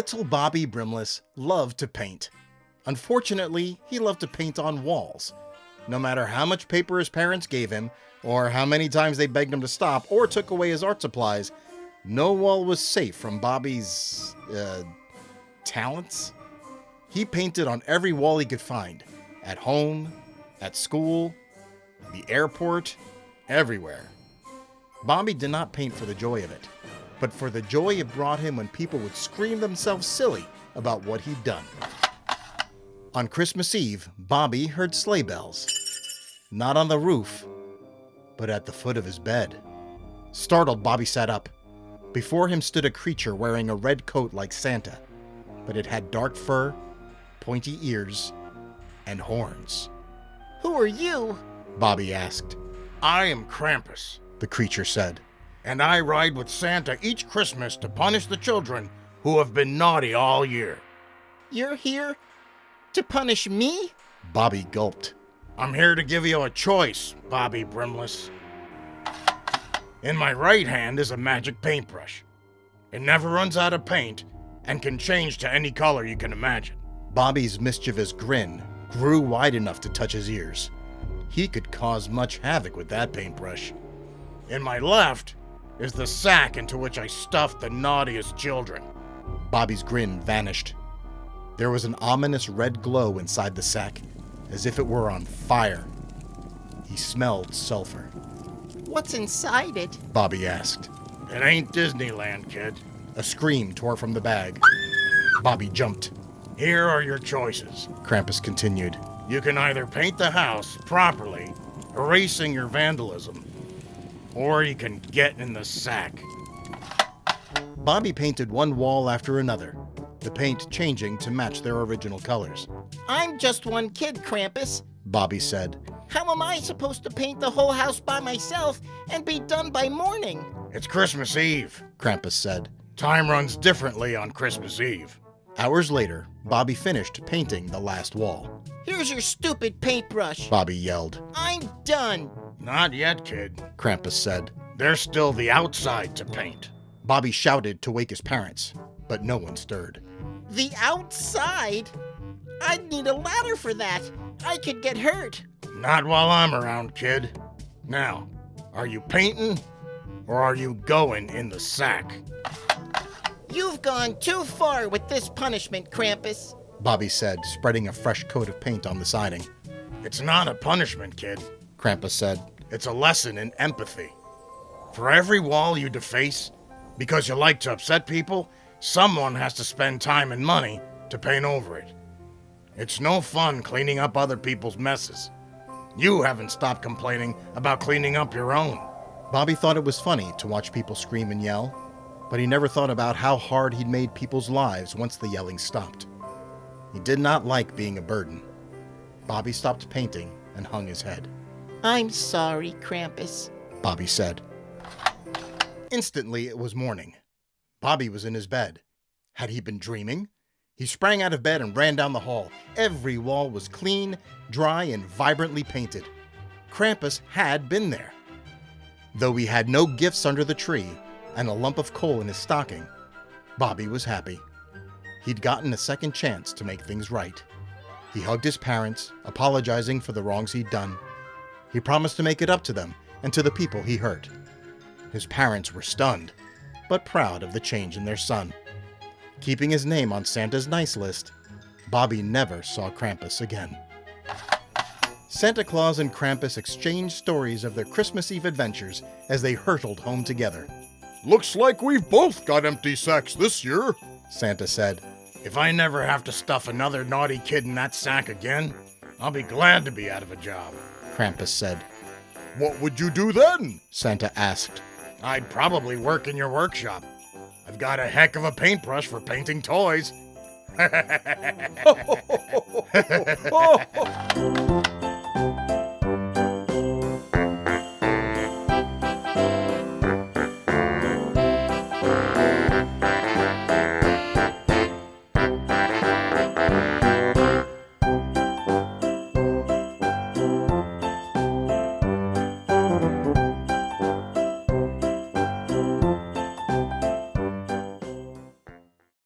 Little Bobby Brimless loved to paint. Unfortunately, he loved to paint on walls. No matter how much paper his parents gave him, or how many times they begged him to stop or took away his art supplies, no wall was safe from Bobby's, talents. He painted on every wall he could find. At home, at school, the airport, everywhere. Bobby did not paint for the joy of it, but for the joy it brought him when people would scream themselves silly about what he'd done. On Christmas Eve, Bobby heard sleigh bells. Not on the roof, but at the foot of his bed. Startled, Bobby sat up. Before him stood a creature wearing a red coat like Santa, but it had dark fur, pointy ears, and horns. "Who are you?" Bobby asked. "I am Krampus," the creature said. "and I ride with Santa each Christmas to punish the children who have been naughty all year." "You're here to punish me?" Bobby gulped. "I'm here to give you a choice, Bobby Brimless. In my right hand is a magic paintbrush. It never runs out of paint and can change to any color you can imagine." Bobby's mischievous grin grew wide enough to touch his ears. He could cause much havoc with that paintbrush. "In my left is the sack into which I stuffed the naughtiest children." Bobby's grin vanished. There was an ominous red glow inside the sack, as if it were on fire. He smelled sulfur. "What's inside it?" Bobby asked. "It ain't Disneyland, kid." A scream tore from the bag. Bobby jumped. "Here are your choices," Krampus continued. "You can either paint the house properly, erasing your vandalism, or you can get in the sack." Bobby painted one wall after another, the paint changing to match their original colors. "I'm just one kid, Krampus," Bobby said. "How am I supposed to paint the whole house by myself and be done by morning?" "It's Christmas Eve," Krampus said. "Time runs differently on Christmas Eve." Hours later, Bobby finished painting the last wall. "Here's your stupid paintbrush." Bobby yelled. "I'm done." "Not yet, kid. Krampus said. There's still the outside to paint." Bobby shouted to wake his parents, but no one stirred. "The outside? I'd need a ladder for that. I could get hurt." "Not while I'm around, kid. Now, are you painting, or are you going in the sack?" "You've gone too far with this punishment, Krampus," Bobby said, spreading a fresh coat of paint on the siding. "It's not a punishment, kid. Krampus said. It's a lesson in empathy. For every wall you deface, because you like to upset people, someone has to spend time and money to paint over it. It's no fun cleaning up other people's messes. You haven't stopped complaining about cleaning up your own." Bobby thought it was funny to watch people scream and yell, but he never thought about how hard he'd made people's lives once the yelling stopped. He did not like being a burden. Bobby stopped painting and hung his head. "I'm sorry, Krampus," Bobby said. Instantly, it was morning. Bobby was in his bed. Had he been dreaming? He sprang out of bed and ran down the hall. Every wall was clean, dry, and vibrantly painted. Krampus had been there. Though he had no gifts under the tree and a lump of coal in his stocking, Bobby was happy. He'd gotten a second chance to make things right. He hugged his parents, apologizing for the wrongs he'd done. He promised to make it up to them and to the people he hurt. His parents were stunned, but proud of the change in their son. Keeping his name on Santa's nice list, Bobby never saw Krampus again. Santa Claus and Krampus exchanged stories of their Christmas Eve adventures as they hurtled home together. "Looks like we've both got empty sacks this year," Santa said. "If I never have to stuff another naughty kid in that sack again, I'll be glad to be out of a job," Krampus said. "What would you do then?" Santa asked. "I'd probably work in your workshop. I've got a heck of a paintbrush for painting toys."